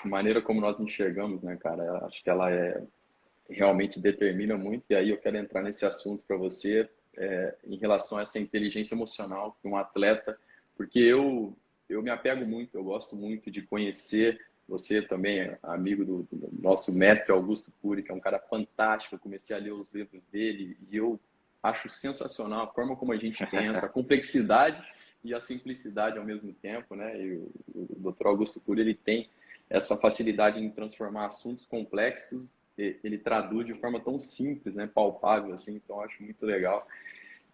A maneira como nós enxergamos, né, cara, eu acho que ela realmente determina muito, e aí eu quero entrar nesse assunto para você, em relação a essa inteligência emocional que um atleta, porque eu me apego muito, eu gosto muito de conhecer, você também é amigo do nosso mestre Augusto Cury, que é um cara fantástico, eu comecei a ler os livros dele, e eu acho sensacional a forma como a gente pensa, a complexidade e a simplicidade ao mesmo tempo, né, e o Dr. Augusto Cury, ele tem essa facilidade em transformar assuntos complexos, ele traduz de forma tão simples, né, palpável, assim, então eu acho muito legal.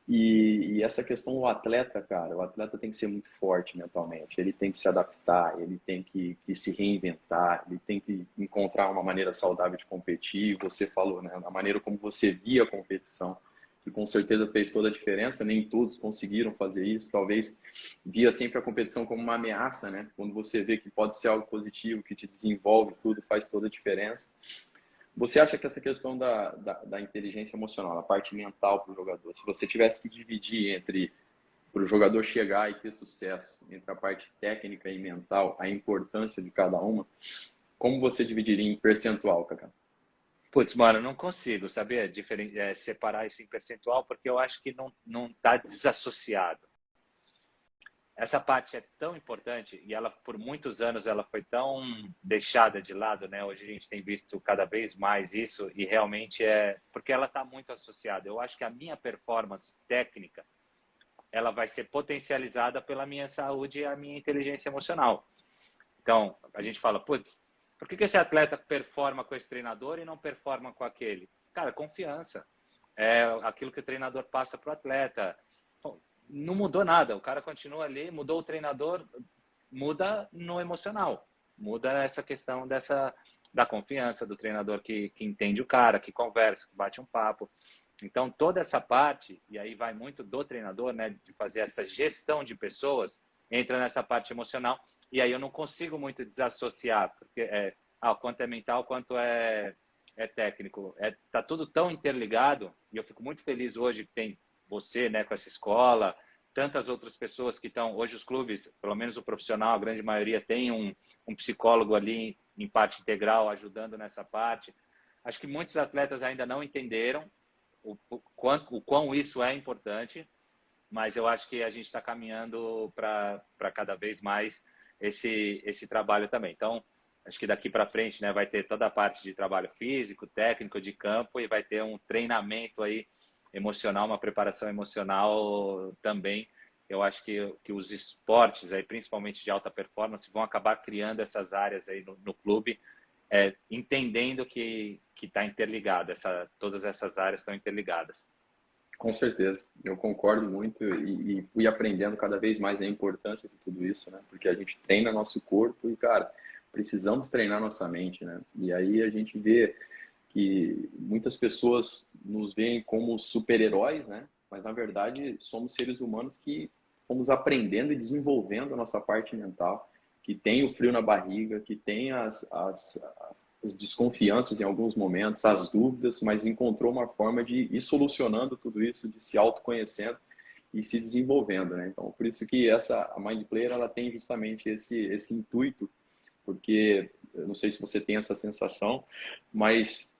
E essa questão do atleta, cara, o atleta tem que ser muito forte mentalmente, ele tem que se adaptar, ele tem que se reinventar, ele tem que encontrar uma maneira saudável de competir. Você falou, né, a maneira como você via a competição, que com certeza fez toda a diferença, nem todos conseguiram fazer isso, talvez via sempre a competição como uma ameaça, né? Quando você vê que pode ser algo positivo, que te desenvolve, tudo faz toda a diferença. Você acha que essa questão da inteligência emocional, a parte mental para o jogador, se você tivesse que dividir entre para o jogador chegar e ter sucesso, entre a parte técnica e mental, a importância de cada uma, como você dividiria em percentual, Kaká? Putz, mano, não consigo, saber separar isso em percentual, porque eu acho que não tá desassociado. Essa parte é tão importante e ela, por muitos anos, ela foi tão deixada de lado, né? Hoje a gente tem visto cada vez mais isso e realmente é porque ela está muito associada. Eu acho que a minha performance técnica, ela vai ser potencializada pela minha saúde e a minha inteligência emocional. Então, a gente fala, putz, por que esse atleta performa com esse treinador e não performa com aquele? Cara, confiança. É aquilo que o treinador passa para o atleta. Não mudou nada, o cara continua ali, mudou o treinador, muda no emocional. Muda essa questão da confiança do treinador que entende o cara, que conversa, que bate um papo. Então, toda essa parte, e aí vai muito do treinador, né, de fazer essa gestão de pessoas, entra nessa parte emocional, e aí eu não consigo muito desassociar, porque o quanto é mental, quanto é técnico. Tá tudo tão interligado, e eu fico muito feliz hoje que tem você, né, com essa escola, tantas outras pessoas que estão, hoje os clubes, pelo menos o profissional, a grande maioria tem um psicólogo ali em parte integral, ajudando nessa parte. Acho que muitos atletas ainda não entenderam o quão isso é importante, mas eu acho que a gente está caminhando para cada vez mais esse trabalho também. Então, acho que daqui para frente, né, vai ter toda a parte de trabalho físico, técnico, de campo, e vai ter um treinamento aí emocional, uma preparação emocional também. Eu acho que os esportes, aí, principalmente de alta performance, vão acabar criando essas áreas aí no clube, entendendo que está interligado, todas essas áreas estão interligadas. Com certeza, eu concordo muito e fui aprendendo cada vez mais a importância de tudo isso, né? Porque a gente treina nosso corpo e, cara, precisamos treinar nossa mente, né? E aí a gente vê que muitas pessoas nos veem como super-heróis, né? Mas na verdade somos seres humanos que fomos aprendendo e desenvolvendo a nossa parte mental, que tem o frio na barriga, que tem as desconfianças em alguns momentos, as dúvidas, mas encontrou uma forma de ir solucionando tudo isso, de se autoconhecendo e se desenvolvendo, né? Então, por isso que a Mind Player, ela tem justamente esse intuito, porque eu não sei se você tem essa sensação, mas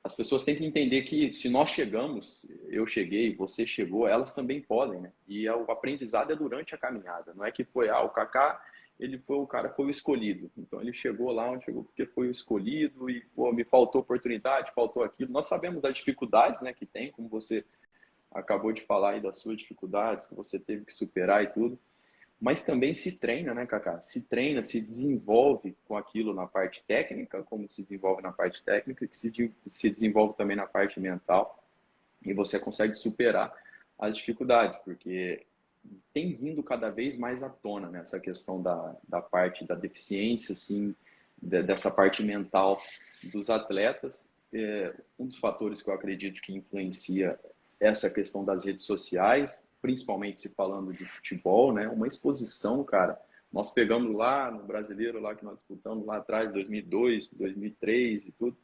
as pessoas têm que entender que se nós chegamos, eu cheguei, você chegou, elas também podem, né? E o aprendizado é durante a caminhada, não é que foi, o Kaká, ele foi o cara, foi o escolhido. Então ele chegou lá onde chegou porque foi o escolhido e, pô, me faltou oportunidade, faltou aquilo. Nós sabemos das dificuldades, né, que tem, como você acabou de falar aí das suas dificuldades, que você teve que superar e tudo, mas também se treina, né, Kaká? Se treina, se desenvolve com aquilo na parte técnica, como se desenvolve na parte técnica, que se desenvolve também na parte mental, e você consegue superar as dificuldades, porque tem vindo cada vez mais à tona nessa questão da parte da deficiência, assim, dessa parte mental dos atletas. Um dos fatores que eu acredito que influencia essa questão das redes sociais, principalmente se falando de futebol, né? Uma exposição, cara. Nós pegamos lá no brasileiro, lá que nós disputamos lá atrás, 2002, 2003 e tudo.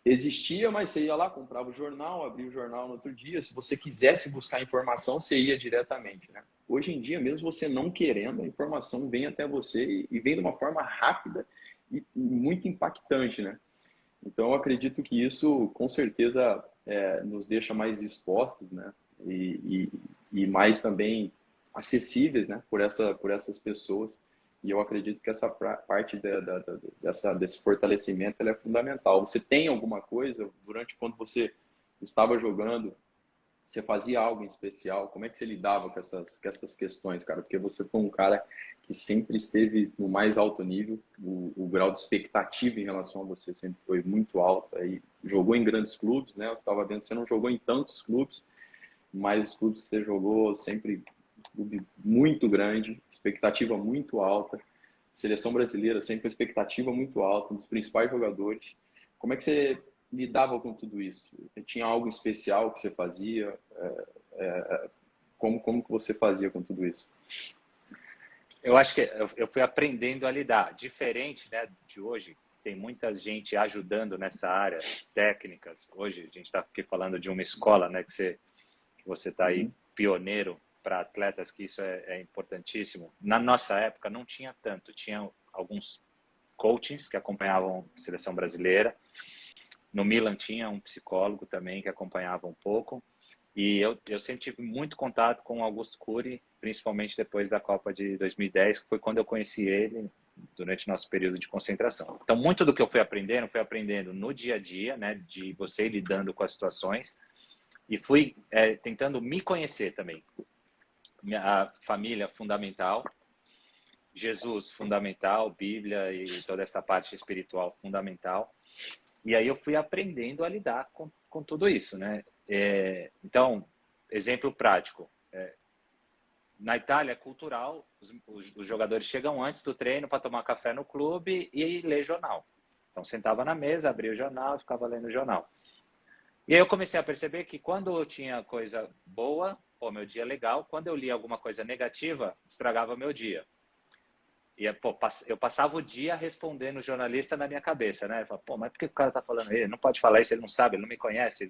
existia, mas você ia lá, comprava o jornal, abria o jornal no outro dia. Se você quisesse buscar informação, você ia diretamente, né? Hoje em dia, mesmo você não querendo, a informação vem até você e vem de uma forma rápida e muito impactante, né? Então, eu acredito que isso, com certeza, nos deixa mais expostos, né? E mais também acessíveis, né? Por essas pessoas. E eu acredito que essa parte desse fortalecimento ela é fundamental. Você tem alguma coisa, durante quando você estava jogando, você fazia algo em especial? Como é que você lidava com essas questões, cara? Porque você foi um cara que sempre esteve no mais alto nível, o grau de expectativa em relação a você sempre foi muito alto. Aí jogou em grandes clubes, né? Eu estava vendo, você não jogou em tantos clubes, mas os clubes que você jogou sempre clube muito grande, expectativa muito alta. Seleção brasileira sempre com expectativa muito alta, um dos principais jogadores. Como é que você lidava com tudo isso? Tinha algo especial que você fazia? Como que você fazia com tudo isso? Eu acho que eu fui aprendendo a lidar. Diferente, né, de hoje, tem muita gente ajudando nessa área, técnicas. Hoje a gente está aqui falando de uma escola, né, que você está aí pioneiro para atletas, que isso é importantíssimo. Na nossa época não tinha tanto, tinha alguns coachings que acompanhavam a seleção brasileira. No Milan tinha um psicólogo também que acompanhava um pouco. E eu sempre tive muito contato com o Augusto Cury, principalmente depois da Copa de 2010, que foi quando eu conheci ele durante nosso período de concentração. Então, muito do que eu fui aprendendo no dia a dia, né, de você ir lidando com as situações, e fui tentando me conhecer também. A família fundamental, Jesus fundamental, Bíblia e toda essa parte espiritual fundamental. E aí eu fui aprendendo a lidar com tudo isso, né? Então, exemplo prático. Na Itália é cultural, os jogadores chegam antes do treino para tomar café no clube e ler jornal. Então, sentava na mesa, abria o jornal, ficava lendo o jornal. E aí eu comecei a perceber que quando eu tinha coisa boa, pô, meu dia legal, quando eu lia alguma coisa negativa, estragava meu dia. E, pô, eu passava o dia respondendo o jornalista na minha cabeça, né? Eu falava, pô, mas por que o cara tá falando? Ele não pode falar isso, ele não sabe, ele não me conhece.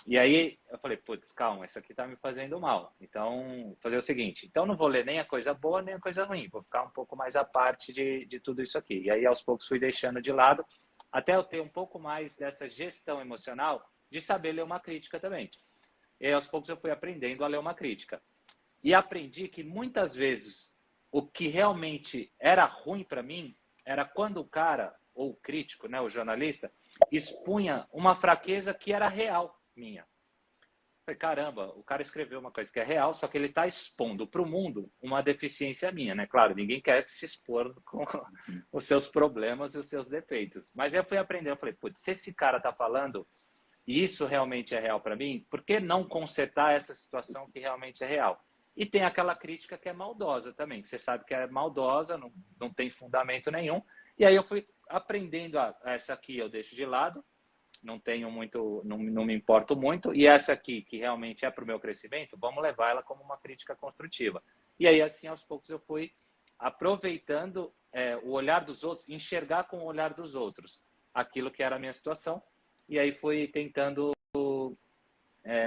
E aí eu falei, putz, calma, isso aqui tá me fazendo mal. Então, vou fazer o seguinte, então não vou ler nem a coisa boa, nem a coisa ruim. Vou ficar um pouco mais à parte de tudo isso aqui. E aí, aos poucos, fui deixando de lado, até eu ter um pouco mais dessa gestão emocional de saber ler uma crítica também. E aí, aos poucos, eu fui aprendendo a ler uma crítica. E aprendi que, muitas vezes, o que realmente era ruim para mim era quando o cara, ou o crítico, né, o jornalista, expunha uma fraqueza que era real minha. Falei, caramba, o cara escreveu uma coisa que é real, só que ele está expondo para o mundo uma deficiência minha, né? Claro, ninguém quer se expor com os seus problemas e os seus defeitos. Mas eu fui aprendendo, eu falei, putz, se esse cara está falando e isso realmente é real para mim, por que não consertar essa situação que realmente é real? E tem aquela crítica que é maldosa também, que você sabe que é maldosa, não tem fundamento nenhum. E aí eu fui aprendendo, essa aqui eu deixo de lado, não tenho muito, não me importo muito, e essa aqui, que realmente é para o meu crescimento, vamos levar ela como uma crítica construtiva. E aí, assim, aos poucos eu fui aproveitando o olhar dos outros, enxergar com o olhar dos outros aquilo que era a minha situação, e aí fui tentando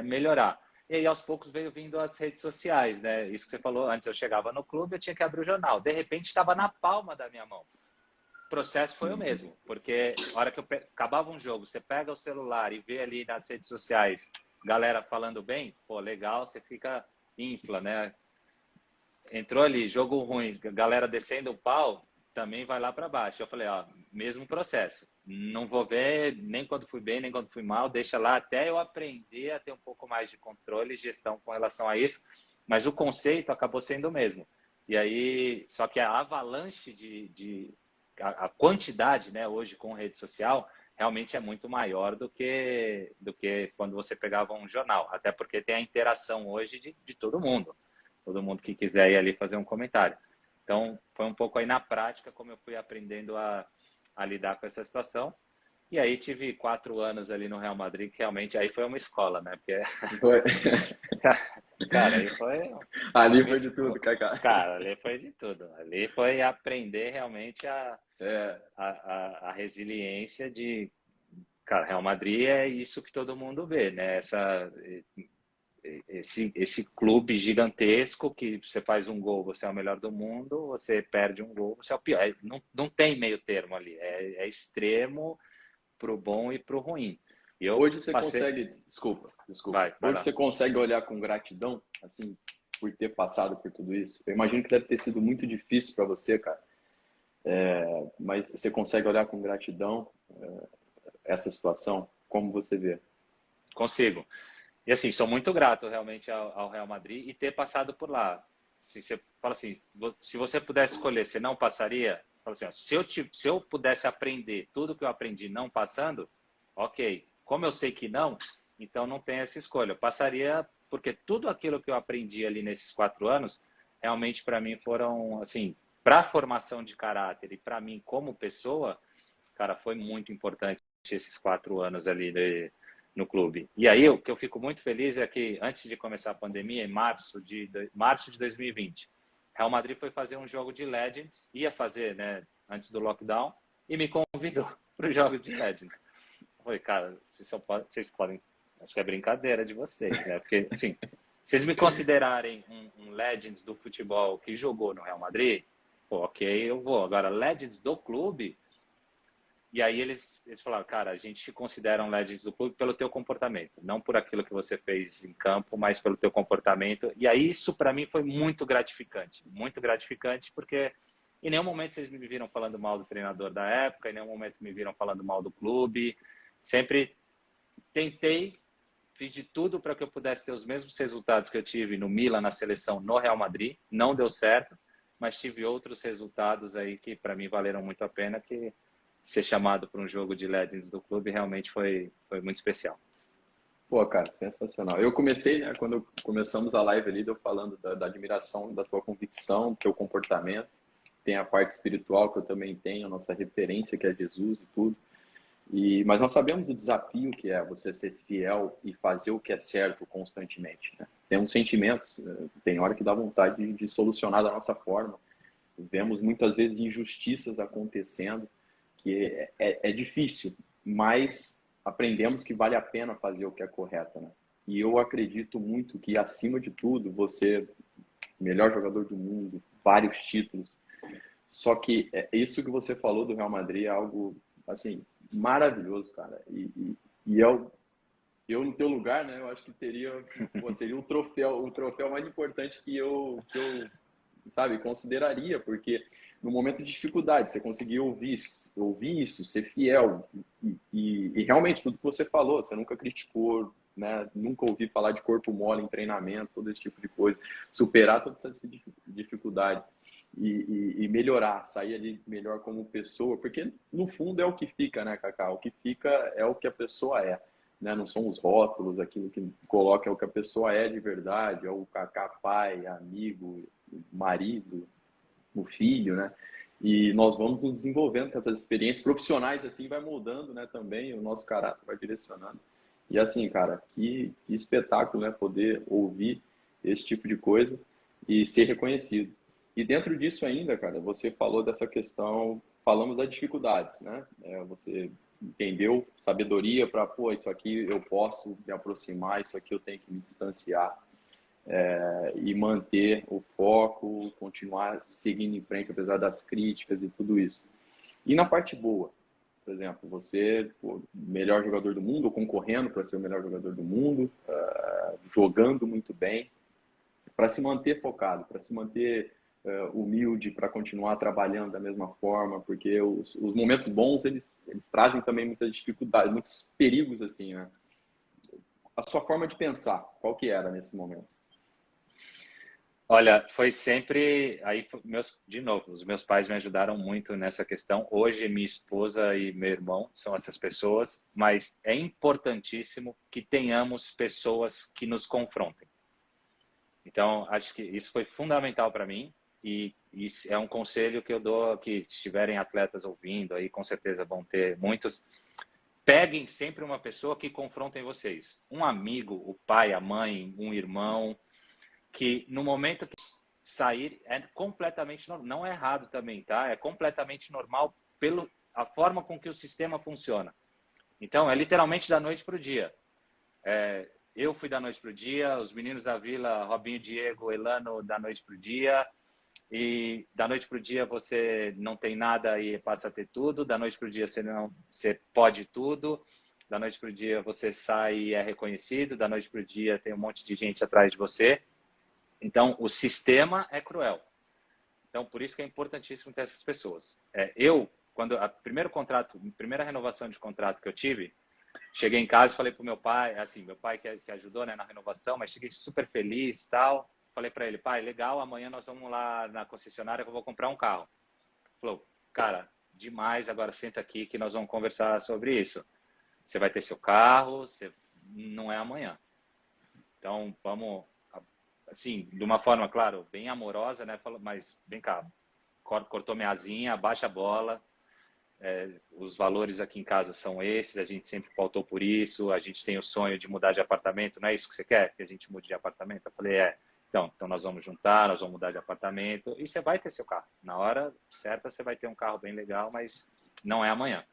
melhorar. E aí, aos poucos, veio vindo as redes sociais, né? Isso que você falou, antes eu chegava no clube, eu tinha que abrir o jornal. De repente, estava na palma da minha mão. O processo foi o mesmo, porque a hora que acabava um jogo, você pega o celular e vê ali nas redes sociais galera falando bem, pô, legal, você fica infla, né? Entrou ali, jogo ruim, galera descendo o pau, também vai lá para baixo. Eu falei, ó, mesmo processo. Não vou ver nem quando fui bem, nem quando fui mal, deixa lá até eu aprender a ter um pouco mais de controle e gestão com relação a isso. Mas o conceito acabou sendo o mesmo. E aí, só que a avalanche a quantidade, né, hoje com rede social, realmente é muito maior do que quando você pegava um jornal. Até porque tem a interação hoje de todo mundo que quiser ir ali fazer um comentário. Então, foi um pouco aí na prática como eu fui aprendendo a lidar com essa situação. E aí tive 4 anos ali no Real Madrid, que realmente aí foi uma escola, né? Porque, Foi. cara, aí foi... Ali foi de tudo, Kaká. Cara, ali foi de tudo. Ali foi aprender realmente a resiliência de... Cara, Real Madrid é isso que todo mundo vê, né? Esse clube gigantesco que você faz um gol, você é o melhor do mundo, você perde um gol, você é o pior. Não tem meio termo ali, é extremo pro bom e pro ruim. E eu Hoje você passei... consegue, desculpa. Vai Hoje lá. você consegue olhar com gratidão, assim, por ter passado por tudo isso? Eu imagino que deve ter sido muito difícil para você, cara. Mas você consegue olhar com gratidão essa situação? Como você vê? Consigo. E assim, sou muito grato realmente ao Real Madrid e ter passado por lá. Se você fala assim, se você pudesse escolher, você não passaria? Fala assim, ó, se eu pudesse aprender tudo que eu aprendi não passando, ok. Como eu sei que não, então não tem essa escolha. Eu passaria, porque tudo aquilo que eu aprendi ali nesses 4 anos, realmente para mim foram, assim, para a formação de caráter e para mim como pessoa, cara, foi muito importante esses 4 anos ali no clube. E aí, o que eu fico muito feliz é que, antes de começar a pandemia, em março de 2020, Real Madrid foi fazer um jogo de Legends, ia fazer, né, antes do lockdown, e me convidou para o jogo de Legends. Eu falei, cara, vocês podem, acho que é brincadeira de vocês, né? Porque, assim, vocês me considerarem um Legends do futebol que jogou no Real Madrid, pô, ok, eu vou. Agora, Legends do clube... E aí eles falaram, cara, a gente te considera um Legends do clube pelo teu comportamento, não por aquilo que você fez em campo, mas pelo teu comportamento. E aí isso para mim foi muito gratificante, porque em nenhum momento vocês me viram falando mal do treinador da época, em nenhum momento me viram falando mal do clube. Sempre tentei, fiz de tudo para que eu pudesse ter os mesmos resultados que eu tive no Milan, na seleção, no Real Madrid. Não deu certo, mas tive outros resultados aí que para mim valeram muito a pena, que ser chamado para um jogo de Legends do clube realmente foi muito especial. Pô, cara, sensacional. Eu comecei, né, quando começamos a live ali, eu falando da admiração, da tua convicção, do teu comportamento. Tem a parte espiritual que eu também tenho, a nossa referência, que é Jesus e tudo. Mas nós sabemos do desafio que é você ser fiel e fazer o que é certo constantemente, né? Temos sentimentos, tem hora que dá vontade de solucionar da nossa forma. Vemos muitas vezes injustiças acontecendo, que é difícil, mas aprendemos que vale a pena fazer o que é correto, né? E eu acredito muito que, acima de tudo, você, melhor jogador do mundo, vários títulos, só que isso que você falou do Real Madrid é algo, assim, maravilhoso, cara. E eu no teu lugar, né, eu acho que seria o troféu mais importante que eu sabe, consideraria, porque no momento de dificuldade, você conseguir ouvir isso, ser fiel, e realmente tudo que você falou, você nunca criticou, né, nunca ouvi falar de corpo mole em treinamento, todo esse tipo de coisa, superar toda essa dificuldade e melhorar, sair ali melhor como pessoa, porque no fundo é o que fica, né, Cacá? O que fica é o que a pessoa é. Né? Não são os rótulos, aquilo que coloca é o que a pessoa é de verdade, é o Cacá pai, amigo, marido, o filho, né? E nós vamos nos desenvolvendo com essas experiências profissionais, assim, vai moldando, né, também, o nosso caráter vai direcionando. E assim, cara, que espetáculo, né, poder ouvir esse tipo de coisa e ser reconhecido. E dentro disso ainda, cara, você falou dessa questão, falamos das dificuldades, né? Você entendeu sabedoria para, pô, isso aqui eu posso me aproximar, isso aqui eu tenho que me distanciar. E manter o foco, continuar seguindo em frente, apesar das críticas e tudo isso. E na parte boa, por exemplo, você, pô, melhor jogador do mundo, ou concorrendo para ser o melhor jogador do mundo, jogando muito bem, para se manter focado, para se manter humilde, para continuar trabalhando da mesma forma, porque os momentos bons, eles trazem também muitas dificuldades, muitos perigos, assim, né? A sua forma de pensar, qual que era nesse momento? Olha, foi sempre aí de novo, os meus pais me ajudaram muito nessa questão. Hoje minha esposa e meu irmão são essas pessoas, mas é importantíssimo que tenhamos pessoas que nos confrontem. Então, acho que isso foi fundamental para mim e isso é um conselho que eu dou, que estiverem atletas ouvindo aí, com certeza vão ter muitos. Peguem sempre uma pessoa que confrontem vocês. Um amigo, o pai, a mãe, um irmão, que no momento que sair é completamente normal, não é errado também, tá? É completamente normal pela a forma com que o sistema funciona. Então, é literalmente da noite para o dia. Eu fui da noite para o dia, os meninos da Vila, Robinho, Diego, Elano, da noite para o dia. E da noite para o dia você não tem nada e passa a ter tudo. Da noite para o dia você pode tudo. Da noite para o dia você sai e é reconhecido. Da noite para o dia tem um monte de gente atrás de você. Então, o sistema é cruel. Então, por isso que é importantíssimo ter essas pessoas. Quando a primeira renovação de contrato que eu tive, cheguei em casa e falei pro meu pai, assim, meu pai que ajudou, né, na renovação, mas cheguei super feliz, tal. Falei para ele, pai, legal, amanhã nós vamos lá na concessionária que eu vou comprar um carro. Ele falou, cara, demais, agora senta aqui que nós vamos conversar sobre isso. Você vai ter seu carro, não é amanhã. Então, vamos, assim, de uma forma, claro, bem amorosa, né, mas vem cá, cortou minha asinha, abaixa a bola. Os valores aqui em casa são esses, a gente sempre pautou por isso, a gente tem o sonho de mudar de apartamento, não é isso que você quer? Que a gente mude de apartamento? Eu falei, então nós vamos juntar, nós vamos mudar de apartamento e você vai ter seu carro. Na hora certa você vai ter um carro bem legal, mas não é amanhã.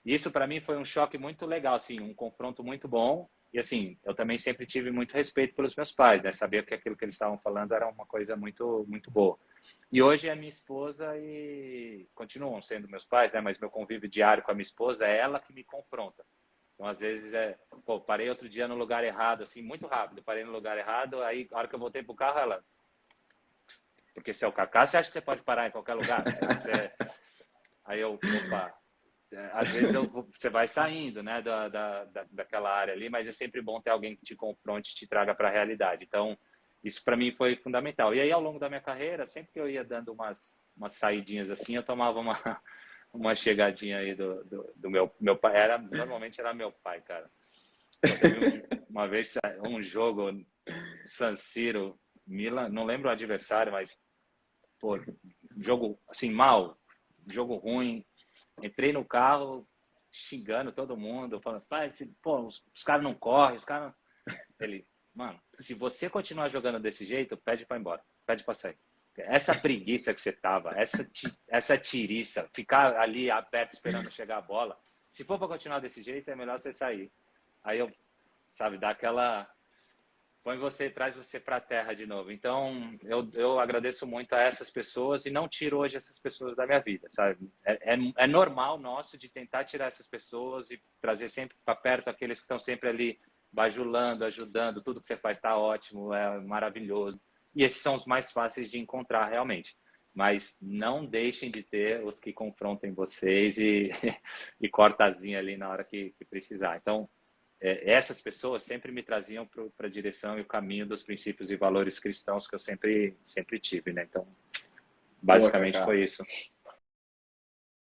Isso para mim foi um choque muito legal, assim, um confronto muito bom. E assim, eu também sempre tive muito respeito pelos meus pais, né? Sabia que aquilo que eles estavam falando era uma coisa muito, muito boa. E hoje é minha esposa e continuam sendo meus pais, né? Mas meu convívio diário com a minha esposa é ela que me confronta. Então, às vezes, parei outro dia no lugar errado, assim, muito rápido. Parei no lugar errado, aí, a hora que eu voltei pro carro, ela... Porque se é o Kaká, você acha que você pode parar em qualquer lugar? Aí eu, opa... Às vezes você vai saindo, né, daquela área ali, mas é sempre bom ter alguém que te confronte e te traga para a realidade. Então, isso para mim foi fundamental. E aí, ao longo da minha carreira, sempre que eu ia dando umas saidinhas assim, eu tomava uma chegadinha aí do meu pai. Normalmente era meu pai, cara. Teve uma vez um jogo, San Siro, Milan, não lembro o adversário, mas, pô, jogo assim, jogo ruim. Entrei no carro xingando todo mundo, falando, pai, os caras não correm, os caras não... Ele, mano, se você continuar jogando desse jeito, pede pra ir embora, pede pra sair. Essa preguiça que você tava, essa tiriça, ficar ali aberto esperando chegar a bola, se for pra continuar desse jeito, é melhor você sair. Aí eu, sabe, dá aquela... traz você para a terra de novo. Então, eu agradeço muito a essas pessoas e não tiro hoje essas pessoas da minha vida, sabe? É normal nosso de tentar tirar essas pessoas e trazer sempre para perto aqueles que estão sempre ali bajulando, ajudando, tudo que você faz está ótimo, é maravilhoso. E esses são os mais fáceis de encontrar realmente. Mas não deixem de ter os que confrontem vocês e cortazinha ali na hora que precisar. Então, essas pessoas sempre me traziam para a direção e o caminho dos princípios e valores cristãos que eu sempre tive, né? Então, basicamente foi isso.